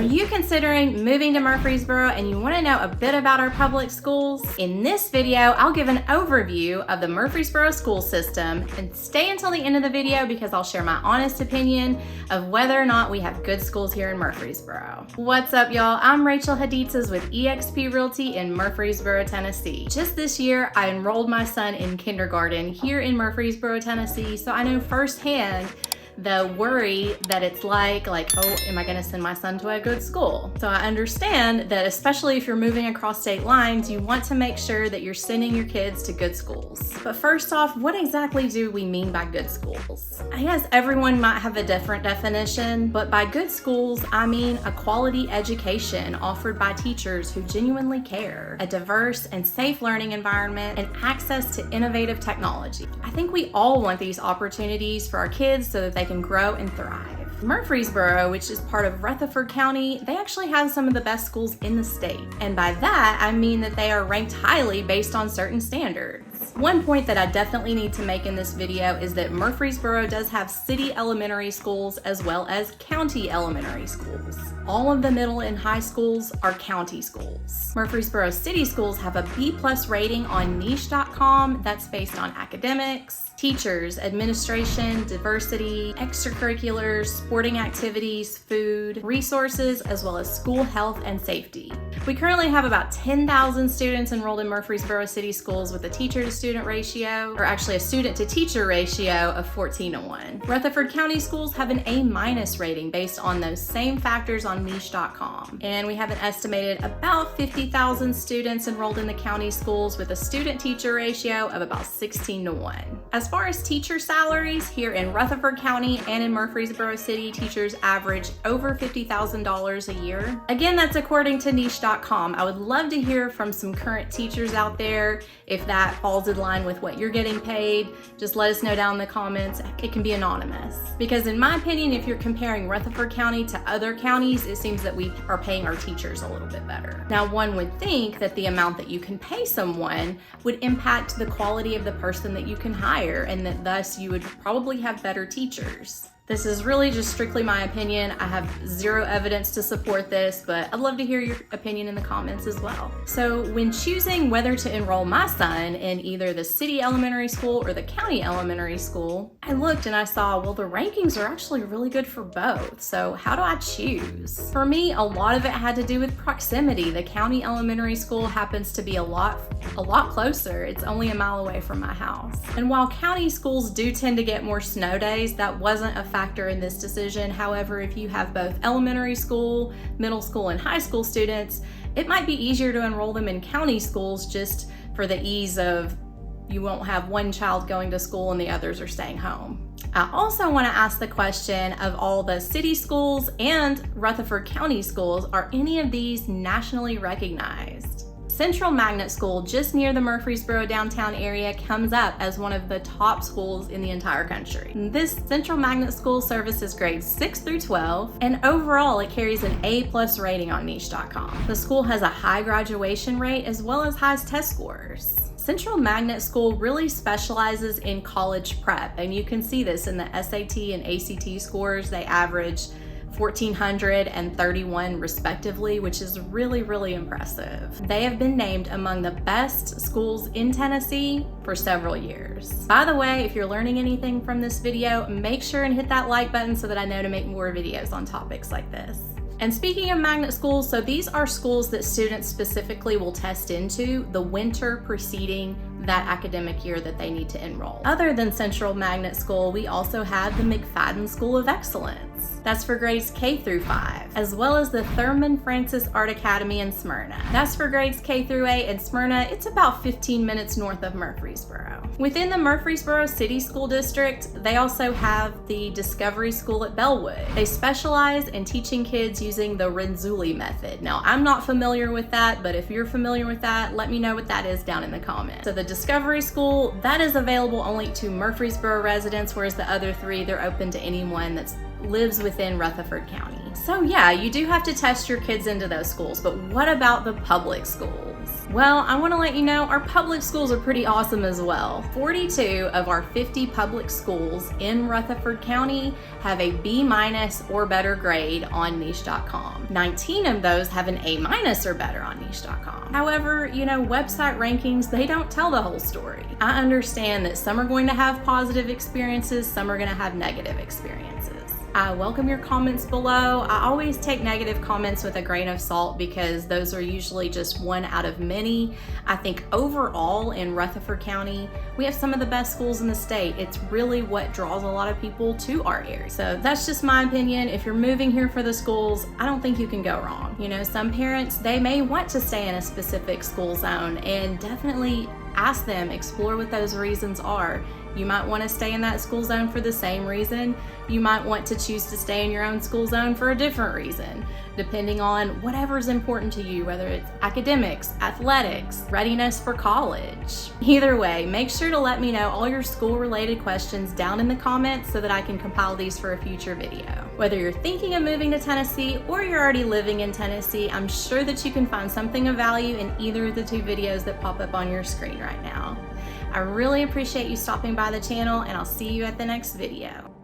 Are you considering moving to Murfreesboro and you want to know a bit about our public schools? In this video, I'll give an overview of the Murfreesboro school system, and stay until the end of the video because I'll share my honest opinion of whether or not we have good schools here in Murfreesboro. What's up, y'all? I'm Rachel Hadidsazrealtor with Epique Realty in Murfreesboro, Tennessee. Just this year, I enrolled my son in kindergarten here in Murfreesboro, Tennessee, so I know firsthand the worry that it's like, oh, am I gonna send my son to a good school? So I understand that especially if you're moving across state lines, you want to make sure that you're sending your kids to good schools. But first off, what exactly do we mean by good schools? I guess everyone might have a different definition, but by good schools, I mean a quality education offered by teachers who genuinely care, a diverse and safe learning environment, and access to innovative technology. I think we all want these opportunities for our kids so that they can grow and thrive. Murfreesboro, which is part of Rutherford County, they actually have some of the best schools in the state. And by that, I mean that they are ranked highly based on certain standards. One point that I definitely need to make in this video is that Murfreesboro does have city elementary schools as well as county elementary schools. All of the middle and high schools are county schools. Murfreesboro city schools have a B+ rating on niche.com that's based on academics, teachers, administration, diversity, extracurriculars, sporting activities, food, resources, as well as school health and safety. We currently have about 10,000 students enrolled in Murfreesboro city schools with a teacher-to-student ratio, or actually a student-to-teacher ratio of 14:1. Rutherford County schools have an A- rating based on those same factors on niche.com. And we have an estimated about 50,000 students enrolled in the county schools with a student-teacher ratio of about 16:1. As far as teacher salaries, here in Rutherford County and in Murfreesboro City, teachers average over $50,000 a year. Again, that's according to niche.com. I would love to hear from some current teachers out there. If that falls in line with what you're getting paid, just let us know down in the comments. It can be anonymous. Because in my opinion, if you're comparing Rutherford County to other counties, it seems that we are paying our teachers a little bit better. Now, one would think that the amount that you can pay someone would impact the quality of the person that you can hire, and that thus you would probably have better teachers. This is really just strictly my opinion. I have zero evidence to support this, but I'd love to hear your opinion in the comments as well. So when choosing whether to enroll my son in either the city elementary school or the county elementary school, I looked and I saw, well, the rankings are actually really good for both. So how do I choose? For me, a lot of it had to do with proximity. The county elementary school happens to be a lot closer. It's only a mile away from my house. And while county schools do tend to get more snow days, that wasn't a factor in this decision. However, if you have both elementary school, middle school, and high school students, it might be easier to enroll them in county schools just for the ease of you won't have one child going to school and the others are staying home. I also want to ask the question of all the city schools and Rutherford County schools, are any of these nationally recognized? Central Magnet School, just near the Murfreesboro downtown area, comes up as one of the top schools in the entire country. This Central Magnet School services grades 6 through 12, and overall it carries an A+ rating on niche.com. The school has a high graduation rate as well as high test scores. Central Magnet School really specializes in college prep, and you can see this in the SAT and ACT scores. They average 1,400 and 31 respectively, which is really, really impressive. They have been named among the best schools in Tennessee for several years. By the way, if you're learning anything from this video, make sure and hit that like button so that I know to make more videos on topics like this. And speaking of magnet schools, so these are schools that students specifically will test into the winter preceding that academic year that they need to enroll. Other than Central Magnet School, we also have the McFadden School of Excellence. That's for grades K through 5, as well as the Thurman Francis Art Academy in Smyrna. That's for grades K through 8, and Smyrna, it's about 15 minutes north of Murfreesboro. Within the Murfreesboro City School District, they also have the Discovery School at Bellwood. They specialize in teaching kids using the Renzulli method. Now, I'm not familiar with that, but if you're familiar with that, let me know what that is down in the comments. So the Discovery School, that is available only to Murfreesboro residents, whereas the other three, they're open to anyone that lives within Rutherford County. So yeah, you do have to test your kids into those schools, but what about the public schools? Well, I want to let you know our public schools are pretty awesome as well. 42 of our 50 public schools in Rutherford County have a B- or better grade on niche.com. 19 of those have an A- or better on niche.com. However, website rankings, they don't tell the whole story. I understand that some are going to have positive experiences, some are going to have negative experiences. I welcome your comments below. I always take negative comments with a grain of salt because those are usually just one out of many. I think overall in Rutherford County, we have some of the best schools in the state. It's really what draws a lot of people to our area. So that's just my opinion. If you're moving here for the schools, I don't think you can go wrong. Some parents, they may want to stay in a specific school zone, and definitely ask them, explore what those reasons are. You might want to stay in that school zone for the same reason. You might want to choose to stay in your own school zone for a different reason, depending on whatever's important to you, whether it's academics, athletics, readiness for college. Either way, make sure to let me know all your school-related questions down in the comments so that I can compile these for a future video. Whether you're thinking of moving to Tennessee or you're already living in Tennessee, I'm sure that you can find something of value in either of the two videos that pop up on your screen right now. I really appreciate you stopping by the channel, and I'll see you at the next video.